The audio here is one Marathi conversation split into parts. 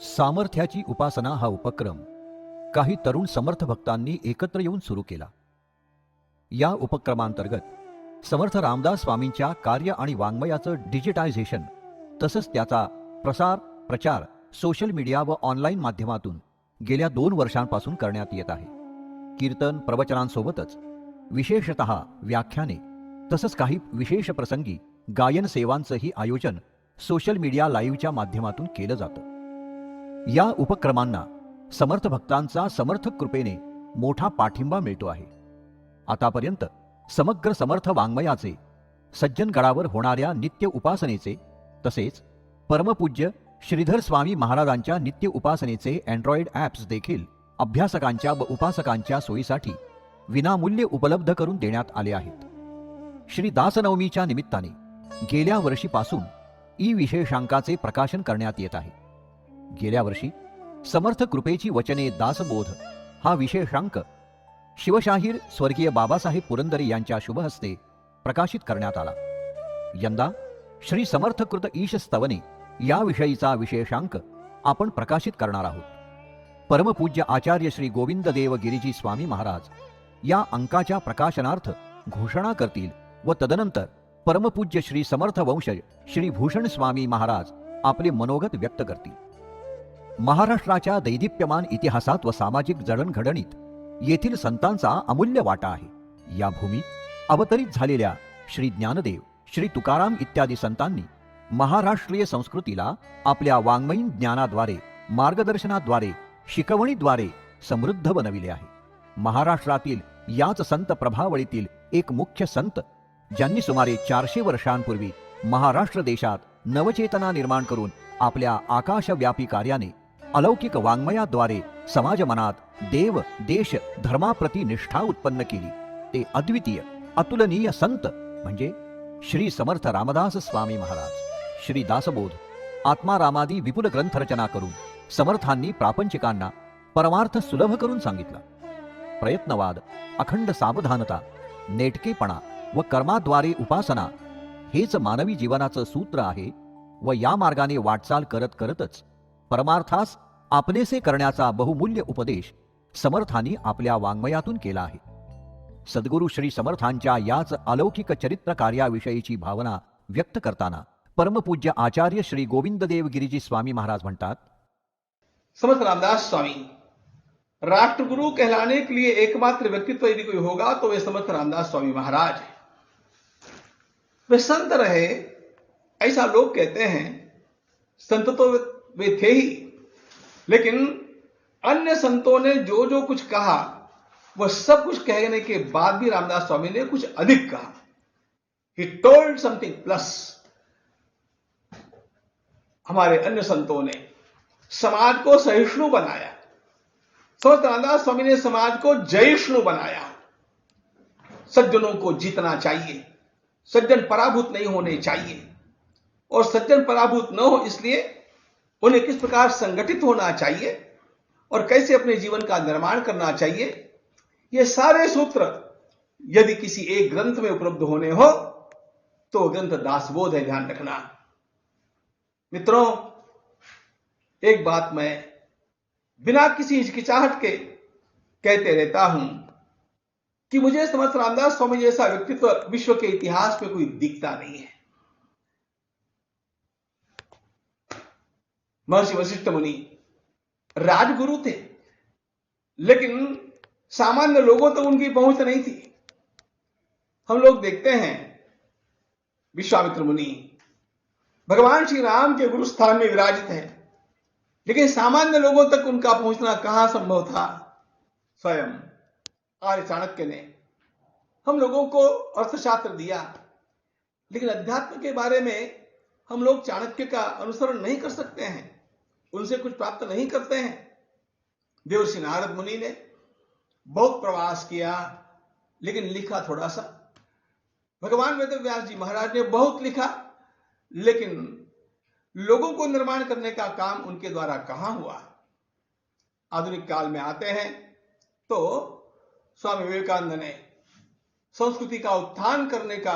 सामर्थ्याची उपासना हा उपक्रम काही तरुण समर्थ भक्तांनी एकत्र येऊन सुरू केला. या उपक्रमांतर्गत समर्थ रामदास स्वामींच्या कार्य आणि वाङ्मयाचं डिजिटायझेशन तसंच त्याचा प्रचार सोशल मीडिया व ऑनलाईन माध्यमातून गेल्या 2 वर्षांपासून करण्यात येत आहे. कीर्तन प्रवचनांसोबतच विशेषतः व्याख्याने तसंच काही विशेष प्रसंगी गायन सेवांचंही आयोजन सोशल मीडिया लाईव्हच्या माध्यमातून केलं जातं. या उपक्रमांना समर्थ भक्तांचा समर्थक कृपेने मोठा पाठिंबा मिळतो आहे. आतापर्यंत समग्र समर्थ वाङ्मयाचे सज्जनगडावर होणाऱ्या नित्य उपासनेचे तसेच परमपूज्य श्रीधर स्वामी महाराजांच्या नित्य उपासनेचे अँड्रॉइड ॲप्स देखील अभ्यासकांच्या व उपासकांच्या सोयीसाठी विनामूल्य उपलब्ध करून देण्यात आले आहेत. श्री दासनवमीच्या निमित्ताने गेल्या वर्षीपासून ई विशेषांकाचे प्रकाशन करण्यात येत आहे. गेल्या वर्षी समर्थ कृपेची वचने दासबोध हा विशेषांक शिवशाहीर स्वर्गीय बाबासाहेब पुरंदरे यांच्या शुभहस्ते प्रकाशित करण्यात आला. यंदा श्री समर्थकृत ईश स्तवने याविषयीचा विशेषांक आपण प्रकाशित करणार आहोत. परमपूज्य आचार्य श्री गोविंददेव गिरिजी स्वामी महाराज या अंकाच्या प्रकाशनार्थ घोषणा करतील व तदनंतर परमपूज्य श्री समर्थ वंशज श्री भूषण स्वामी महाराज आपले मनोगत व्यक्त करतील. महाराष्ट्राच्या दैदिप्यमान इतिहासात व सामाजिक जडणघडणीत येथील संतांचा अमूल्य वाटा आहे. या भूमीत अवतरित झालेल्या श्री ज्ञानदेव श्री तुकाराम इत्यादी संतांनी महाराष्ट्रीय संस्कृतीला आपल्या वाङ्मयीन ज्ञानाद्वारे मार्गदर्शनाद्वारे शिकवणीद्वारे समृद्ध बनविले आहे. महाराष्ट्रातील याच संत प्रभावळीतील एक मुख्य संत ज्यांनी सुमारे 400 वर्षांपूर्वी महाराष्ट्र देशात नवचेतना निर्माण करून आपल्या आकाशव्यापी कार्याने अलौकिक वाङ्मयाद्वारे समाज मनात देव देश धर्माप्रती निष्ठा उत्पन्न केली ते अद्वितीय अतुलनीय संत म्हणजे श्री समर्थ रामदास स्वामी महाराज. श्री दासबोध आत्मारामादी विपुल ग्रंथरचना करून समर्थांनी प्रापंचिकांना परमार्थ सुलभ करून सांगितला. प्रयत्नवाद अखंड सावधानता नेटकेपणा व कर्माद्वारे उपासना हेच मानवी जीवनाचं सूत्र आहे व या मार्गाने वाटचाल करत करतच परमार्थास आपलेसे करण्याचा बहुमूल्य उपदेश समर्थांनी आपल्या वाङ्मयातून केला आहे. सद्गुरु श्री समर्थांच्या याच अलौकिक चरित्र कार्याविषयीची भावना व्यक्त करताना परमपूज्य आचार्य श्री गोविंददेव गिरिजी स्वामी महाराज म्हणतात, समर्थ रामदास स्वामी राष्ट्रगुरु कहलाने के लिए एकमात्र व्यक्तित्व यदि कोई होगा तो वे समर्थ रामदास स्वामी महाराज है. वे संत रहे ऐसा लोग कहते हैं. संत तो वे थे ही, लेकिन अन्य संतों ने जो जो कुछ कहा वह सब कुछ कहने के बाद भी रामदास स्वामी ने कुछ अधिक कहा. He told something plus. हमारे अन्य संतों ने समाज को सहिष्णु बनाया. समर्थ रामदास स्वामी ने समाज को जयिष्णु बनाया. सज्जनों को जीतना चाहिए, सज्जन पराभूत नहीं होने चाहिए, और सज्जन पराभूत न हो इसलिए उन्हें किस प्रकार संगठित होना चाहिए और कैसे अपने जीवन का निर्माण करना चाहिए, ये सारे सूत्र यदि किसी एक ग्रंथ में उपलब्ध होने हो तो ग्रंथ दासबोध है. ध्यान रखना मित्रों, एक बात मैं बिना किसी हिचकिचाहट के कहते रहता हूं कि मुझे समर्थ रामदास स्वामी जैसा व्यक्तित्व विश्व के इतिहास में कोई दिखता नहीं है. महर्षि वशिष्ठ मुनि राजगुरु थे, लेकिन सामान्य लोगों तक उनकी पहुंच नहीं थी. हम लोग देखते हैं विश्वामित्र मुनि भगवान श्री राम के गुरु स्थान में विराजित हैं, लेकिन सामान्य लोगों तक उनका पहुंचना कहां संभव था. स्वयं आर्य चाणक्य ने हम लोगों को अर्थशास्त्र दिया, लेकिन अध्यात्म के बारे में हम लोग चाणक्य का अनुसरण नहीं कर सकते हैं, उनसे कुछ प्राप्त नहीं करते हैं. देवर्षि नारद मुनि ने बहुत प्रवास किया, लेकिन लिखा थोड़ा सा. भगवान वेदव्यास जी महाराज ने बहुत लिखा, लेकिन लोगों को निर्माण करने का काम उनके द्वारा कहां हुआ. आधुनिक काल में आते हैं तो स्वामी विवेकानंद ने संस्कृति का उत्थान करने का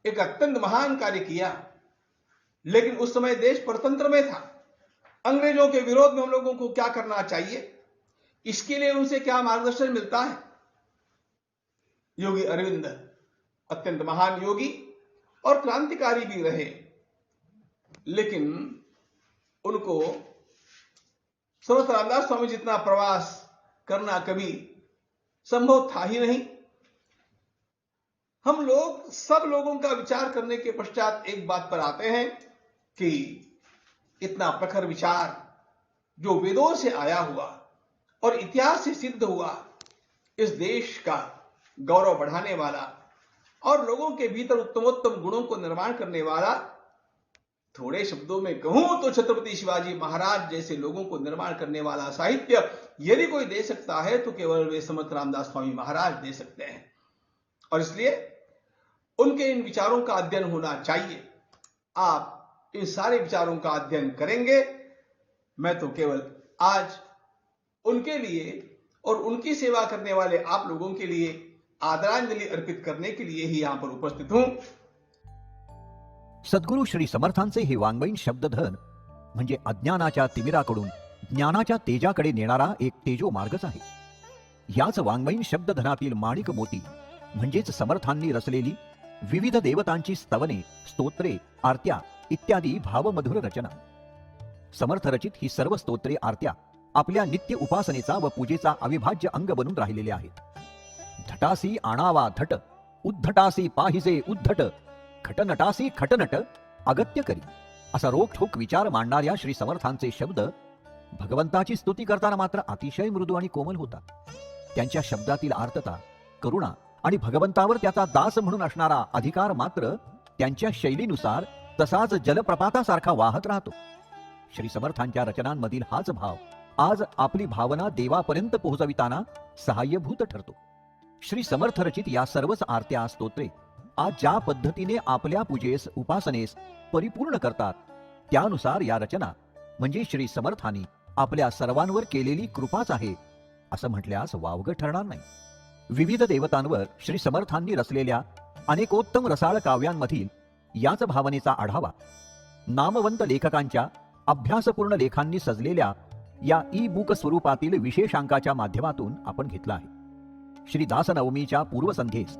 एक अत्यंत महान कार्य किया, लेकिन उस समय देश परतंत्र में था. अंग्रेजों के विरोध में हम लोगों को क्या करना चाहिए, इसके लिए उनसे क्या मार्गदर्शन मिलता है। योगी अरविंद अत्यंत महान योगी और क्रांतिकारी भी रहे, लेकिन उनको समर्थ रामदास स्वामी जितना प्रवास करना कभी संभव था ही नहीं। हम लोग सब लोगों का विचार करने के पश्चात एक बात पर आते हैं कि इतना प्रखर विचार जो वेदों से आया हुआ और इतिहास से सिद्ध हुआ, इस देश का गौरव बढ़ाने वाला और लोगों के भीतर उत्तमोत्तम गुणों को निर्माण करने वाला, थोड़े शब्दों में कहूं तो छत्रपति शिवाजी महाराज जैसे लोगों को निर्माण करने वाला साहित्य यदि कोई दे सकता है तो केवल वे समर्थ रामदास स्वामी महाराज दे सकते हैं। और इसलिए उनके इन विचारों का अध्ययन होना चाहिए। आप इन सारे विचारों का अध्ययन करेंगे। मैं तो केवल आज उनके लिए और उनकी सेवा करने वाले आप लोगों के लिए आदरांजलि अर्पित करने के लिए ही यहां पर उपस्थित हूं। सद्गुरू श्री समर्थांचे हे वाङ्मयीन शब्दधन म्हणजे अज्ञानाच्या तिमिराकडून ज्ञानाच्या तेजाकडे नेणारा एक तेजो मार्गच आहे। याच वाङ्मयीन शब्दधनातील माणिक मोती म्हणजेच समर्थांनी रचलेली विविध देवतांची स्तवने, स्तोत्रे, आरत्या इत्यादी भावमधुर रचना। समर्थ रचित ही सर्व स्तोत्रे, आरत्या आपल्या नित्य उपासनेचा व पूजेचा अविभाज्य अंग बनून राहिलेले आहेत। धटासी आणावा धट, उद्धटासी पाहिजे उद्धट, खटनटासी खटनट अगत्य करी, असा रोखठोक विचार मांडणाऱ्या श्री समर्थांचे शब्द भगवंताची स्तुती करताना मात्र अतिशय मृदू आणि कोमल होतात। त्यांच्या शब्दातील आर्तता, करुणा आणि भगवंतावर त्याचा दास म्हणून असणारा अधिकार मात्र त्यांच्या शैलीनुसार तसाच जलप्रपातासारखा वाहत राहतो। श्री समर्थांच्या रचनांमधील हाच भाव आज आपली भावना देवापर्यंत पोहोचविताना सहाय्यभूत ठरतो। श्री समर्थ रचित या सर्वच आरत्या, स्तोत्रे आज ज्या पद्धतीने आपल्या पूजेस, उपासनेस परिपूर्ण करतात, त्यानुसार या रचना म्हणजे श्री समर्थांनी आपल्या सर्वांवर केलेली कृपाच आहे असं म्हटल्यास वावगं ठरणार नाही। विविध देवतांवर श्री समर्थांनी रचलेल्या अनेकोत्तम रसाळ काव्यांमधील याच भावनेचा आढावा नामवंत लेखकांच्या अभ्यासपूर्ण लेखांनी सजलेल्या या ई बुक स्वरूपातील विशेषांकाच्या माध्यमातून आपण घेतला आहे। श्री दासनवमीच्या पूर्वसंध्येस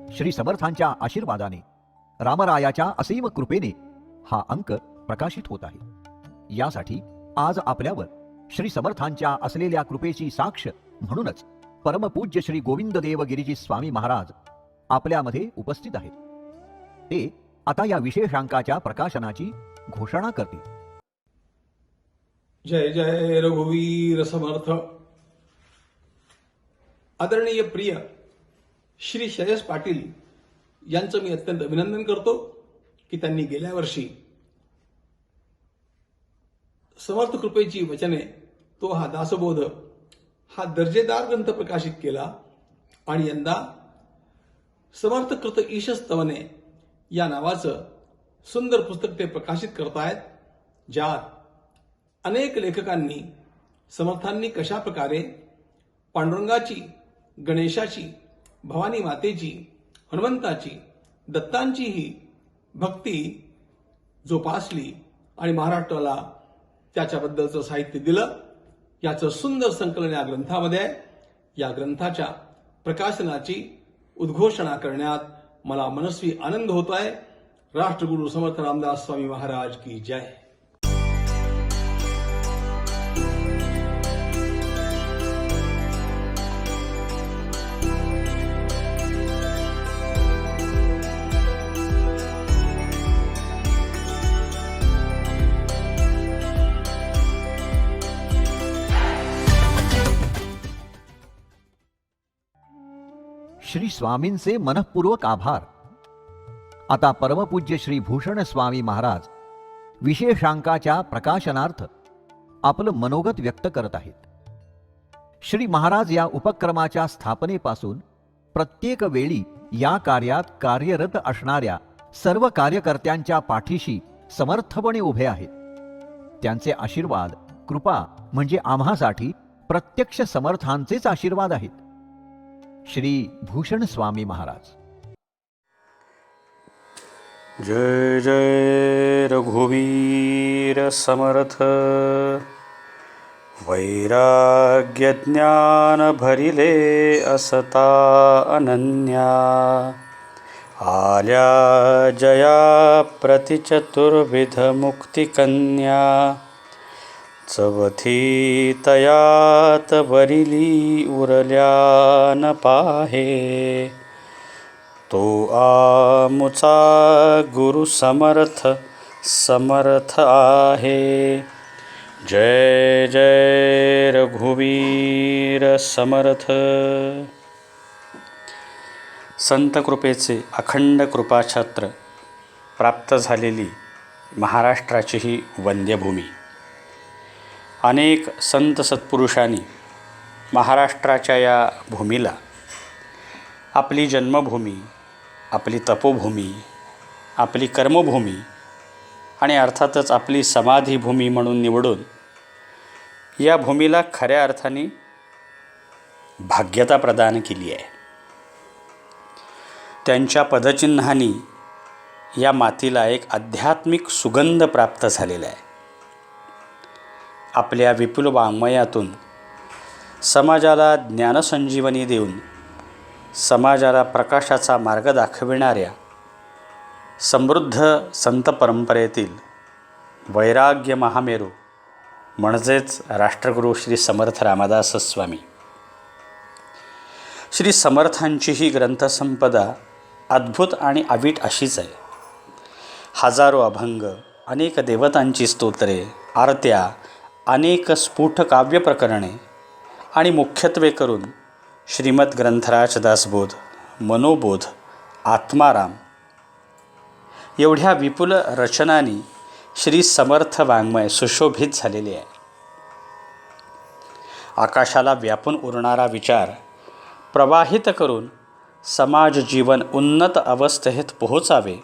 श्री समर्थांच्या आशीर्वादाने, रामरायाच्या असीम कृपेने हा अंक प्रकाशित होत आहे। यासाठी आज आपल्यावर श्री समर्थांच्या असलेल्या कृपेची साक्ष म्हणूनच परमपूज्य श्री गोविंददेव गिरिजी स्वामी महाराज आपल्यामध्ये उपस्थित आहेत। ते आता या विशेषांकाच्या प्रकाशनाची घोषणा करतील। जय जय रघुवीर समर्थ। आदरणीय प्रिय श्री श्रेयस पाटील यांचं मी अत्यंत अभिनंदन करतो की त्यांनी गेल्या वर्षी समर्थ कृपेची वचने, तो हा दासबोध हा दर्जेदार ग्रंथ प्रकाशित केला आणि यंदा समर्थ कृत ईशस्तवने या नावाचं सुंदर पुस्तक ते प्रकाशित करतायत, ज्यात अनेक लेखकांनी समर्थांनी कशा प्रकारे पांडुरंगाची, गणेशाची, भवानी मातेची, हनुमंताची, दत्तांचीही भक्ती जोपासली आणि महाराष्ट्राला त्याच्याबद्दलचं साहित्य दिलं, याचं सुंदर संकलन या ग्रंथामध्ये आहे। या ग्रंथाच्या प्रकाशनाची उद्घोषणा करण्यात मला मनस्वी आनंद होतो आहे। राष्ट्रगुरु समर्थ रामदास स्वामी महाराज की जय। श्री स्वामींचे मनःपूर्वक आभार। आता परमपूज्य श्री भूषण स्वामी महाराज विशेषांकाच्या प्रकाशनार्थ आपलं मनोगत व्यक्त करत आहेत। श्री महाराज या उपक्रमाच्या स्थापनेपासून प्रत्येक वेळी या कार्यात कार्यरत असणाऱ्या सर्व कार्यकर्त्यांच्या पाठीशी समर्थपणे उभे आहेत। त्यांचे आशीर्वाद, कृपा म्हणजे आम्हासाठी प्रत्यक्ष समर्थांचेच आशीर्वाद आहेत। श्री भूषण स्वामी महाराज। जय जय रघुवीर समर्थ. वैराग्य ज्ञान भरिले असता अनन्या. आल्या जया प्रतिचतुर्विध मुक्तिकन्या. चवथी तयात वरिली उरल्या न पाहे. तो आमुचा गुरु समर्थ समर्थ आहे. जय जय रघुवीर समर्थ. संत कृपेचे अखंड कृपाछत्र प्राप्त झालेली महाराष्ट्राची ही वंद्यभूमी. अनेक संत सत्पुरुषांनी महाराष्ट्राच्या या भूमीला आपली जन्मभूमी, आपली तपोभूमी, आपली कर्मभूमी आणि अर्थातच आपली समाधीभूमी म्हणून निवडून या भूमीला खऱ्या अर्थाने भाग्यता प्रदान केली आहे. त्यांच्या पदचिन्हांनी या मातीला एक आध्यात्मिक सुगंध प्राप्त झालेला आहे. आपल्या विपुल वाङ्मयातून समाजाला ज्ञानसंजीवनी देऊन समाजाला प्रकाशाचा मार्ग दाखविणाऱ्या समृद्ध संत परंपरेतील वैराग्य महामेरू म्हणजेच राष्ट्रगुरू श्री समर्थ रामदास स्वामी. श्री समर्थांची ही ग्रंथसंपदा अद्भुत आणि अवीट अशीच आहे. हजारो अभंग, अनेक देवतांची स्तोत्रे, आरत्या, अनेक स्फुट काव्य प्रकरणे आणि मुख्यत्वे करून श्रीमद ग्रंथराज दासबोध, मनोबोध, आत्माराम एवढ्या विपुल रचनांनी श्री समर्थ वाङ्मय सुशोभित झालेले आहे. आकाशाला व्यापून उरणारा विचार प्रवाहित करून समाज जीवन उन्नत अवस्थेत पोहोचावे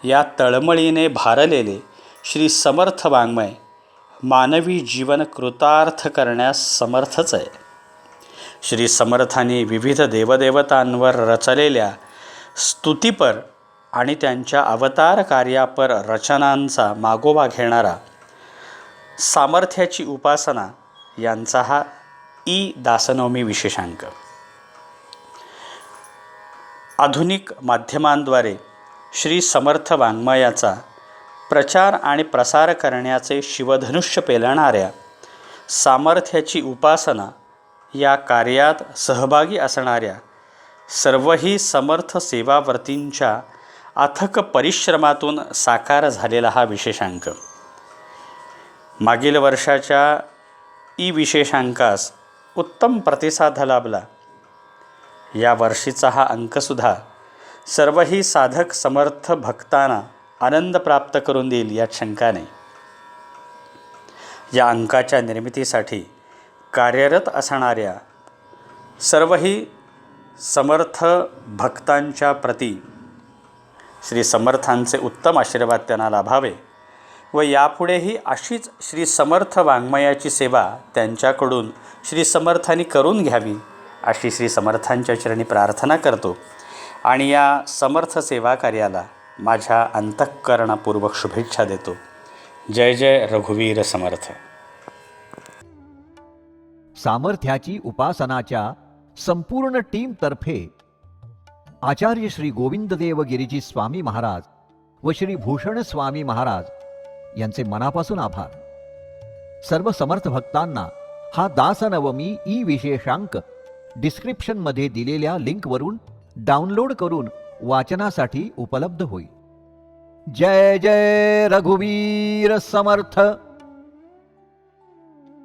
या तळमळीने भारलेले श्री समर्थ वाङ्मय मानवी जीवन कृतार्थ करण्यास समर्थच आहे. श्री समर्थांनी विविध देवदेवतांवर रचलेल्या स्तुतीपर आणि त्यांच्या अवतार कार्यापर रचनांचा मागोवा घेणारा सामर्थ्याची उपासना यांचा हा दासनवमी विशेषांक. आधुनिक माध्यमांद्वारे श्री समर्थ वाङ्मयाचा प्रचार आणि प्रसार करण्याचे शिवधनुष्य पेलणाऱ्या सामर्थ्याची उपासना या कार्यात सहभागी असणाऱ्या सर्वही समर्थ सेवावर्तींच्या अथक परिश्रमातून साकार झालेला हा विशेषांक. मागील वर्षाच्या विशेषांकास उत्तम प्रतिसाद लाभला. या वर्षीचा हा अंकसुद्धा सर्वही साधक समर्थ भक्तांना आनंद प्राप्त करून देईल यात शंका नाही. या अंकाच्या निर्मितीसाठी कार्यरत असणाऱ्या सर्वही समर्थ भक्तांच्या प्रती श्री समर्थांचे उत्तम आशीर्वाद त्यांना लाभावे व यापुढेही अशीच श्री समर्थ वाङ्मयाची सेवा त्यांच्याकडून श्री समर्थांनी करून घ्यावी अशी श्री समर्थांच्या चरणी प्रार्थना करतो आणि या समर्थ सेवा कार्याला माझ्या अंतःकरणापूर्वक शुभेच्छा देतो. जय जय रघुवीर समर्थ. सामर्थ्याची उपासनाच्या संपूर्ण टीमतर्फे आचार्य श्री गोविंददेव गिरिजी स्वामी महाराज व श्री भूषण स्वामी महाराज यांचे मनापासून आभार. सर्व समर्थ भक्तांना हा दासनवमी विशेषांक डिस्क्रिप्शनमध्ये दिलेल्या लिंकवरून डाउनलोड करून वाचनासाठी उपलब्ध होईल. जय जय रघुवीर समर्थ.